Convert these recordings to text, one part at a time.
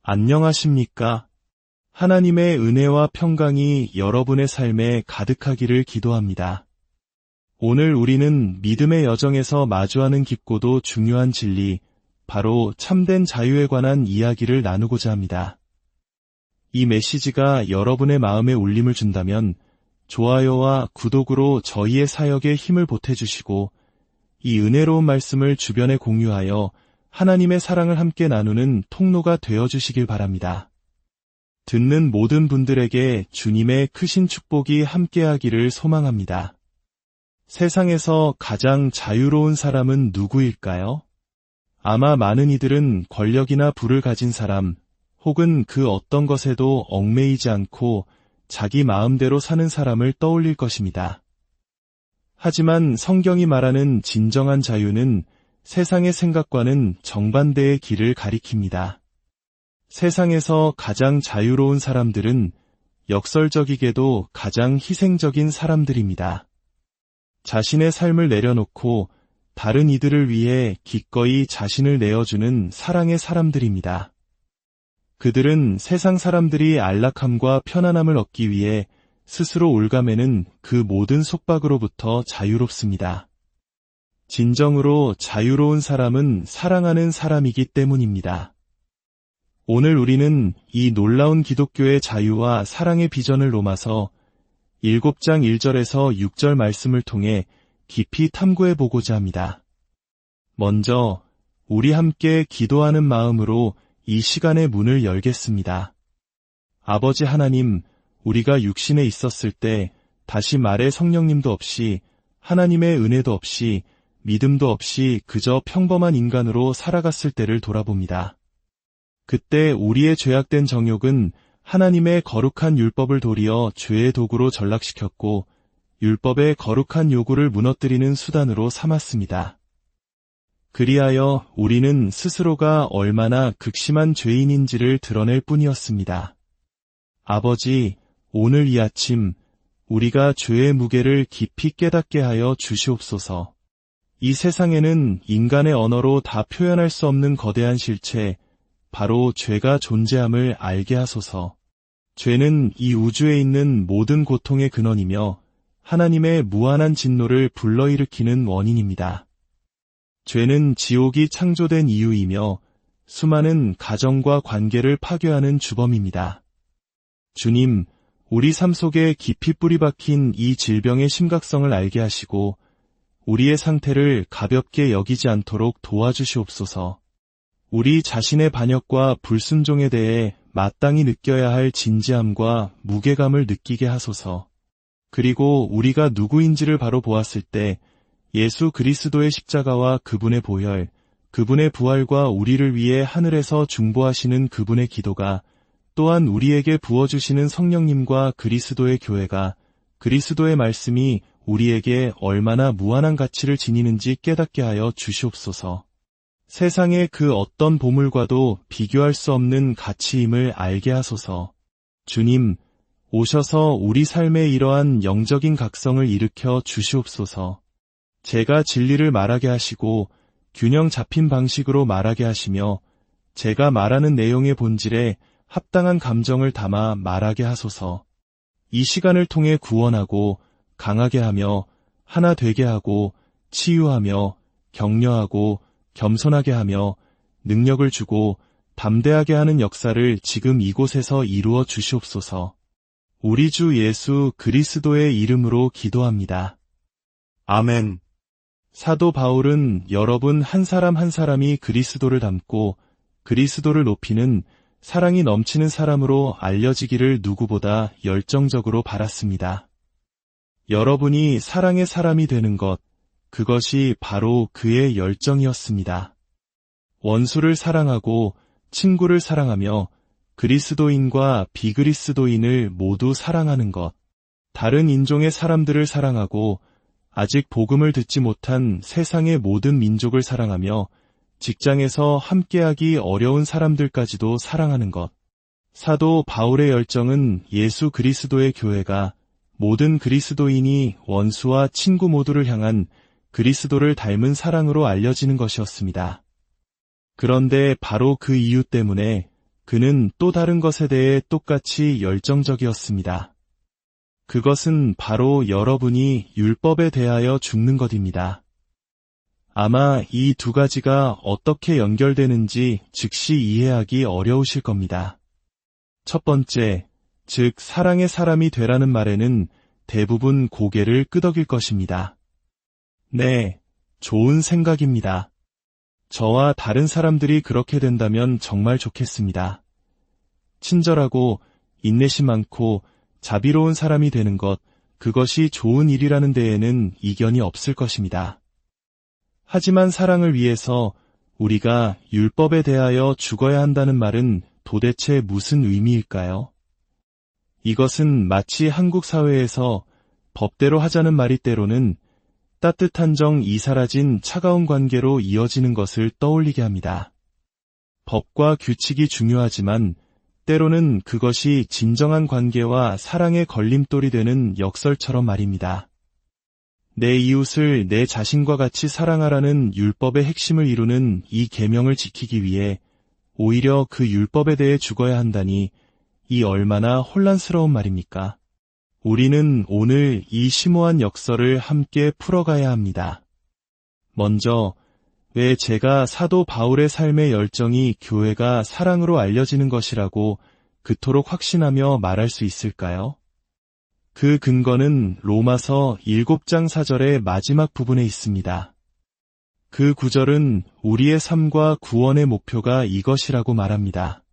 안녕하십니까? 하나님의 은혜와 평강이 여러분의 삶에 가득하기를 기도합니다. 오늘 우리는 믿음의 여정에서 마주하는 깊고도 중요한 진리, 바로 참된 자유에 관한 이야기를 나누고자 합니다. 이 메시지가 여러분의 마음에 울림을 준다면 좋아요와 구독으로 저희의 사역에 힘을 보태주시고 이 은혜로운 말씀을 주변에 공유하여 하나님의 사랑을 함께 나누는 통로가 되어주시길 바랍니다. 듣는 모든 분들에게 주님의 크신 축복이 함께하기를 소망합니다. 세상에서 가장 자유로운 사람은 누구일까요? 아마 많은 이들은 권력이나 부를 가진 사람, 혹은 그 어떤 것에도 얽매이지 않고 자기 마음대로 사는 사람을 떠올릴 것입니다. 하지만 성경이 말하는 진정한 자유는 세상의 생각과는 정반대의 길을 가리킵니다. 세상에서 가장 자유로운 사람들은 역설적이게도 가장 희생적인 사람들입니다. 자신의 삶을 내려놓고 다른 이들을 위해 기꺼이 자신을 내어주는 사랑의 사람들입니다. 그들은 세상 사람들이 안락함과 편안함을 얻기 위해 스스로 올가매는 그 모든 속박으로부터 자유롭습니다. 진정으로 자유로운 사람은 사랑하는 사람이기 때문입니다. 오늘 우리는 이 놀라운 기독교의 자유와 사랑의 비전을 넘어서 7장 1절에서 6절 말씀을 통해 깊이 탐구해 보고자 합니다. 먼저 우리 함께 기도하는 마음으로 이 시간의 문을 열겠습니다. 아버지 하나님, 우리가 육신에 있었을 때 다시 말해 성령님도 없이 하나님의 은혜도 없이 믿음도 없이 그저 평범한 인간으로 살아갔을 때를 돌아봅니다. 그때 우리의 죄악된 정욕은 하나님의 거룩한 율법을 도리어 죄의 도구로 전락시켰고 율법의 거룩한 요구를 무너뜨리는 수단으로 삼았습니다. 그리하여 우리는 스스로가 얼마나 극심한 죄인인지를 드러낼 뿐이었습니다. 아버지, 오늘 이 아침 우리가 죄의 무게를 깊이 깨닫게 하여 주시옵소서. 이 세상에는 인간의 언어로 다 표현할 수 없는 거대한 실체, 바로 죄가 존재함을 알게 하소서. 죄는 이 우주에 있는 모든 고통의 근원이며 하나님의 무한한 진노를 불러일으키는 원인입니다. 죄는 지옥이 창조된 이유이며 수많은 가정과 관계를 파괴하는 주범입니다. 주님, 우리 삶 속에 깊이 뿌리 박힌 이 질병의 심각성을 알게 하시고 우리의 상태를 가볍게 여기지 않도록 도와주시옵소서. 우리 자신의 반역과 불순종에 대해 마땅히 느껴야 할 진지함과 무게감을 느끼게 하소서. 그리고 우리가 누구인지를 바로 보았을 때 예수 그리스도의 십자가와 그분의 보혈, 그분의 부활과 우리를 위해 하늘에서 중보하시는 그분의 기도가 또한 우리에게 부어주시는 성령님과 그리스도의 교회가 그리스도의 말씀이 우리에게 얼마나 무한한 가치를 지니는지 깨닫게 하여 주시옵소서. 세상의 그 어떤 보물과도 비교할 수 없는 가치임을 알게 하소서. 주님, 오셔서 우리 삶에 이러한 영적인 각성을 일으켜 주시옵소서. 제가 진리를 말하게 하시고 균형 잡힌 방식으로 말하게 하시며 제가 말하는 내용의 본질에 합당한 감정을 담아 말하게 하소서. 이 시간을 통해 구원하고 강하게 하며 하나 되게 하고 치유하며 격려하고 겸손하게 하며 능력을 주고 담대하게 하는 역사를 지금 이곳에서 이루어 주시옵소서. 우리 주 예수 그리스도의 이름으로 기도합니다. 아멘. 사도 바울은 여러분 한 사람 한 사람이 그리스도를 닮고 그리스도를 높이는 사랑이 넘치는 사람으로 알려지기를 누구보다 열정적으로 바랐습니다. 여러분이 사랑의 사람이 되는 것, 그것이 바로 그의 열정이었습니다. 원수를 사랑하고 친구를 사랑하며 그리스도인과 비그리스도인을 모두 사랑하는 것, 다른 인종의 사람들을 사랑하고 아직 복음을 듣지 못한 세상의 모든 민족을 사랑하며 직장에서 함께하기 어려운 사람들까지도 사랑하는 것. 사도 바울의 열정은 예수 그리스도의 교회가 모든 그리스도인이 원수와 친구 모두를 향한 그리스도를 닮은 사랑으로 알려지는 것이었습니다. 그런데 바로 그 이유 때문에 그는 또 다른 것에 대해 똑같이 열정적이었습니다. 그것은 바로 여러분이 율법에 대하여 죽는 것입니다. 아마 이 두 가지가 어떻게 연결되는지 즉시 이해하기 어려우실 겁니다. 첫 번째, 즉 사랑의 사람이 되라는 말에는 대부분 고개를 끄덕일 것입니다. 네, 좋은 생각입니다. 저와 다른 사람들이 그렇게 된다면 정말 좋겠습니다. 친절하고 인내심 많고 자비로운 사람이 되는 것, 그것이 좋은 일이라는 데에는 이견이 없을 것입니다. 하지만 사랑을 위해서 우리가 율법에 대하여 죽어야 한다는 말은 도대체 무슨 의미일까요? 이것은 마치 한국 사회에서 법대로 하자는 말이 때로는 따뜻한 정이 사라진 차가운 관계로 이어지는 것을 떠올리게 합니다. 법과 규칙이 중요하지만 때로는 그것이 진정한 관계와 사랑의 걸림돌이 되는 역설처럼 말입니다. 내 이웃을 내 자신과 같이 사랑하라는 율법의 핵심을 이루는 이 계명을 지키기 위해 오히려 그 율법에 대해 죽어야 한다니 이 얼마나 혼란스러운 말입니까? 우리는 오늘 이 심오한 역설을 함께 풀어가야 합니다. 먼저, 왜 제가 사도 바울의 삶의 열정이 교회가 사랑으로 알려지는 것이라고 그토록 확신하며 말할 수 있을까요? 그 근거는 로마서 7장 4절의 마지막 부분에 있습니다. 그 구절은 우리의 삶과 구원의 목표가 이것이라고 말합니다.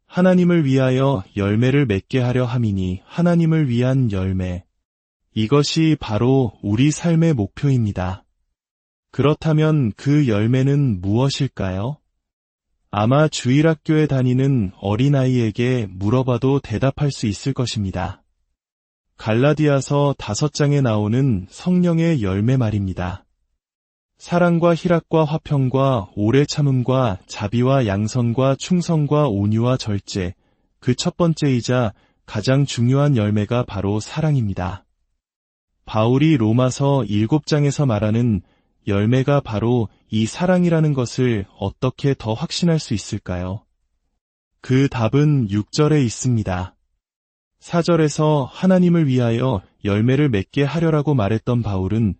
하나님을 위하여 열매를 맺게 하려 함이니 하나님을 위한 열매. 이것이 바로 우리 삶의 목표입니다. 그렇다면 그 열매는 무엇일까요? 아마 주일학교에 다니는 어린아이에게 물어봐도 대답할 수 있을 것입니다. 갈라디아서 5장에 나오는 성령의 열매 말입니다. 사랑과 희락과 화평과 오래 참음과 자비와 양선과 충성과 온유와 절제, 그 첫 번째이자 가장 중요한 열매가 바로 사랑입니다. 바울이 로마서 7장에서 말하는 열매가 바로 이 사랑이라는 것을 어떻게 더 확신할 수 있을까요? 그 답은 6절에 있습니다. 4절에서 하나님을 위하여 열매를 맺게 하려라고 말했던 바울은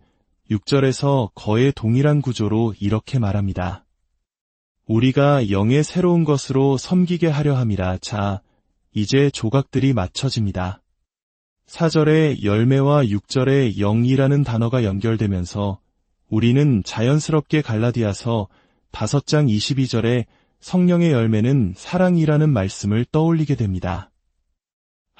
6절에서 거의 동일한 구조로 이렇게 말합니다. 우리가 영의 새로운 것으로 섬기게 하려 함이라. 자, 이제 조각들이 맞춰집니다. 4절의 열매와 6절의 영이라는 단어가 연결되면서 우리는 자연스럽게 갈라디아서 5장 22절에 성령의 열매는 사랑이라는 말씀을 떠올리게 됩니다.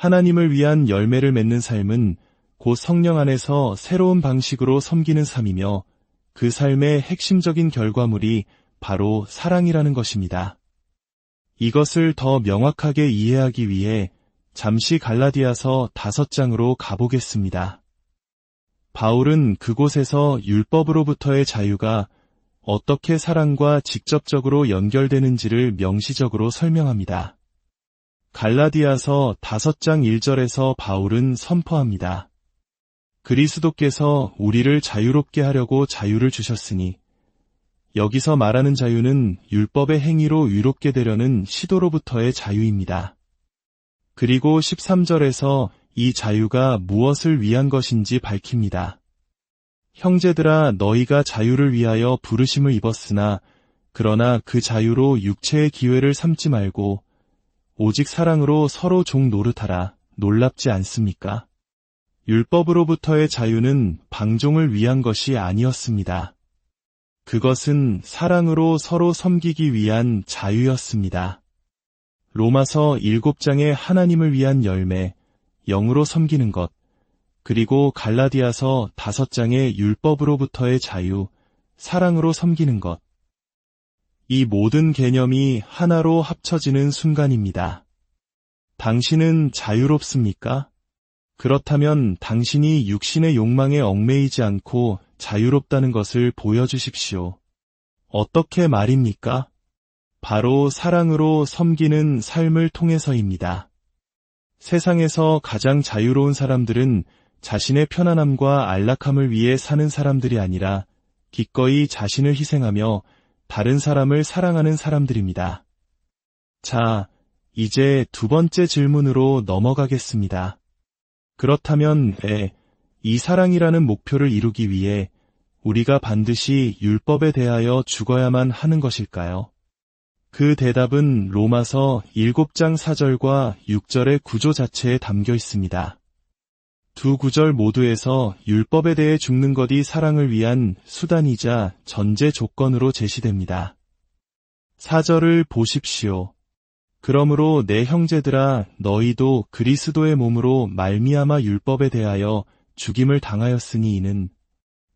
하나님을 위한 열매를 맺는 삶은 곧 성령 안에서 새로운 방식으로 섬기는 삶이며 그 삶의 핵심적인 결과물이 바로 사랑이라는 것입니다. 이것을 더 명확하게 이해하기 위해 잠시 갈라디아서 5장으로 가보겠습니다. 바울은 그곳에서 율법으로부터의 자유가 어떻게 사랑과 직접적으로 연결되는지를 명시적으로 설명합니다. 갈라디아서 5장 1절에서 바울은 선포합니다. 그리스도께서 우리를 자유롭게 하려고 자유를 주셨으니, 여기서 말하는 자유는 율법의 행위로 위롭게 되려는 시도로부터의 자유입니다. 그리고 13절에서 이 자유가 무엇을 위한 것인지 밝힙니다. 형제들아, 너희가 자유를 위하여 부르심을 입었으나 그러나 그 자유로 육체의 기회를 삼지 말고 오직 사랑으로 서로 종 노릇하라. 놀랍지 않습니까? 율법으로부터의 자유는 방종을 위한 것이 아니었습니다. 그것은 사랑으로 서로 섬기기 위한 자유였습니다. 로마서 7장의 하나님을 위한 열매, 영으로 섬기는 것, 그리고 갈라디아서 5장의 율법으로부터의 자유, 사랑으로 섬기는 것. 이 모든 개념이 하나로 합쳐지는 순간입니다. 당신은 자유롭습니까? 그렇다면 당신이 육신의 욕망에 얽매이지 않고 자유롭다는 것을 보여주십시오. 어떻게 말입니까? 바로 사랑으로 섬기는 삶을 통해서입니다. 세상에서 가장 자유로운 사람들은 자신의 편안함과 안락함을 위해 사는 사람들이 아니라 기꺼이 자신을 희생하며 다른 사람을 사랑하는 사람들입니다. 자, 이제 두 번째 질문으로 넘어가겠습니다. 그렇다면 이 사랑이라는 목표를 이루기 위해 우리가 반드시 율법에 대하여 죽어야만 하는 것일까요? 그 대답은 로마서 7장 4절과 6절의 구조 자체에 담겨 있습니다. 두 구절 모두에서 율법에 대해 죽는 것이 사랑을 위한 수단이자 전제 조건으로 제시됩니다. 4절을 보십시오. 그러므로 내 형제들아 너희도 그리스도의 몸으로 말미암아 율법에 대하여 죽임을 당하였으니 이는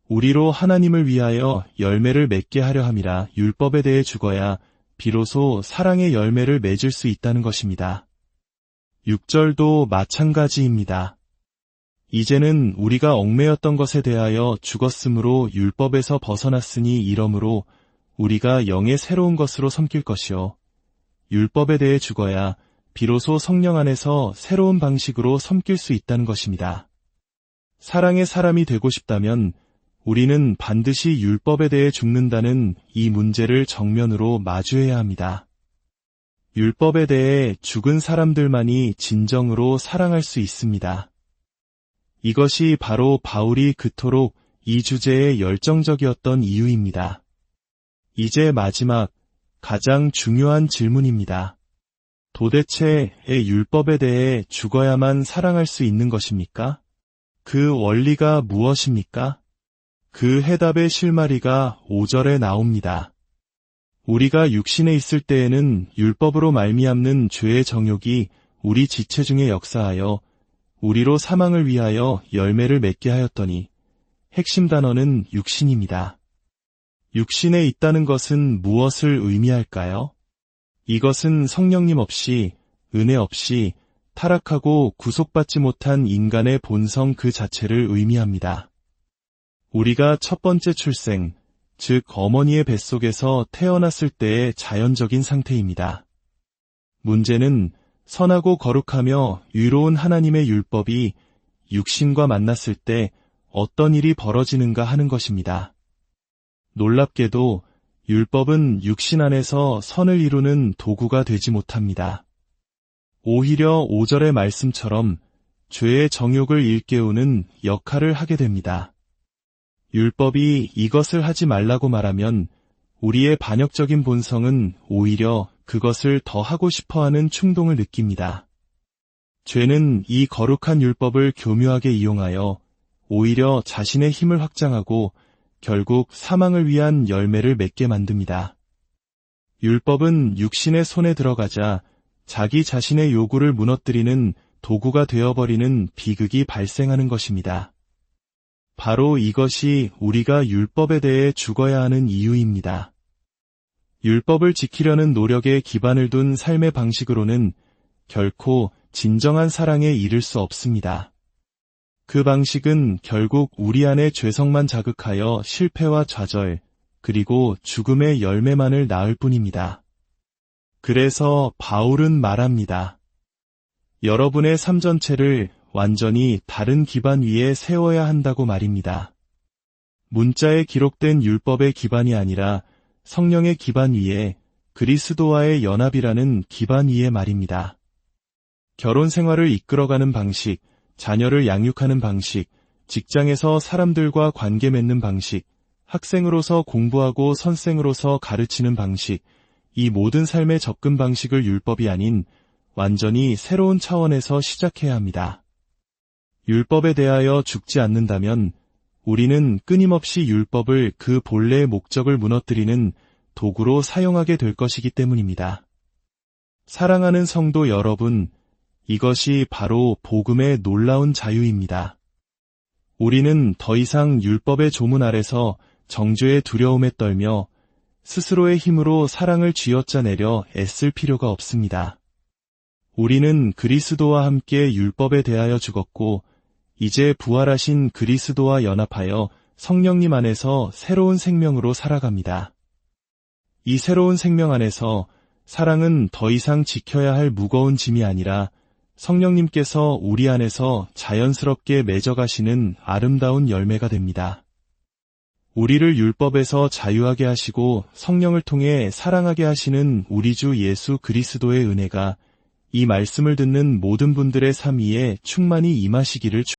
우리로 하나님을 위하여 열매를 맺게 하려 함이라. 율법에 대해 죽어야 비로소 사랑의 열매를 맺을 수 있다는 것입니다. 6절도 마찬가지입니다. 이제는 우리가 얽매였던 것에 대하여 죽었으므로 율법에서 벗어났으니 이러므로 우리가 영의 새로운 것으로 섬길 것이요. 율법에 대해 죽어야 비로소 성령 안에서 새로운 방식으로 섬길 수 있다는 것입니다. 사랑의 사람이 되고 싶다면 우리는 반드시 율법에 대해 죽는다는 이 문제를 정면으로 마주해야 합니다. 율법에 대해 죽은 사람들만이 진정으로 사랑할 수 있습니다. 이것이 바로 바울이 그토록 이 주제에 열정적이었던 이유입니다. 이제 마지막, 가장 중요한 질문입니다. 도대체 율법에 대해 죽어야만 사랑할 수 있는 것입니까? 그 원리가 무엇입니까? 그 해답의 실마리가 5절에 나옵니다. 우리가 육신에 있을 때에는 율법으로 말미암는 죄의 정욕이 우리 지체 중에 역사하여 우리로 사망을 위하여 열매를 맺게 하였더니 핵심 단어는 육신입니다. 육신에 있다는 것은 무엇을 의미할까요? 이것은 성령님 없이, 은혜 없이 타락하고 구속받지 못한 인간의 본성 그 자체를 의미합니다. 우리가 첫 번째 출생, 즉 어머니의 뱃속에서 태어났을 때의 자연적인 상태입니다. 문제는 선하고 거룩하며 의로운 하나님의 율법이 육신과 만났을 때 어떤 일이 벌어지는가 하는 것입니다. 놀랍게도 율법은 육신 안에서 선을 이루는 도구가 되지 못합니다. 오히려 5절의 말씀처럼 죄의 정욕을 일깨우는 역할을 하게 됩니다. 율법이 이것을 하지 말라고 말하면 우리의 반역적인 본성은 오히려 그것을 더 하고 싶어하는 충동을 느낍니다. 죄는 이 거룩한 율법을 교묘하게 이용하여 오히려 자신의 힘을 확장하고 결국 사망을 위한 열매를 맺게 만듭니다. 율법은 육신의 손에 들어가자 자기 자신의 요구를 무너뜨리는 도구가 되어버리는 비극이 발생하는 것입니다. 바로 이것이 우리가 율법에 대해 죽어야 하는 이유입니다. 율법을 지키려는 노력에 기반을 둔 삶의 방식으로는 결코 진정한 사랑에 이를 수 없습니다. 그 방식은 결국 우리 안의 죄성만 자극하여 실패와 좌절, 그리고 죽음의 열매만을 낳을 뿐입니다. 그래서 바울은 말합니다. 여러분의 삶 전체를 완전히 다른 기반 위에 세워야 한다고 말입니다. 문자에 기록된 율법의 기반이 아니라 성령의 기반 위에 그리스도와의 연합이라는 기반 위에 말입니다. 결혼 생활을 이끌어가는 방식, 자녀를 양육하는 방식, 직장에서 사람들과 관계 맺는 방식, 학생으로서 공부하고 선생으로서 가르치는 방식, 이 모든 삶의 접근 방식을 율법이 아닌 완전히 새로운 차원에서 시작해야 합니다. 율법에 대하여 죽지 않는다면 우리는 끊임없이 율법을 그 본래의 목적을 무너뜨리는 도구로 사용하게 될 것이기 때문입니다. 사랑하는 성도 여러분, 이것이 바로 복음의 놀라운 자유입니다. 우리는 더 이상 율법의 조문 아래서 정죄의 두려움에 떨며 스스로의 힘으로 사랑을 쥐어짜내려 애쓸 필요가 없습니다. 우리는 그리스도와 함께 율법에 대하여 죽었고 이제 부활하신 그리스도와 연합하여 성령님 안에서 새로운 생명으로 살아갑니다. 이 새로운 생명 안에서 사랑은 더 이상 지켜야 할 무거운 짐이 아니라 성령님께서 우리 안에서 자연스럽게 맺어가시는 아름다운 열매가 됩니다. 우리를 율법에서 자유하게 하시고 성령을 통해 사랑하게 하시는 우리 주 예수 그리스도의 은혜가 이 말씀을 듣는 모든 분들의 삶 위에 충만히 임하시기를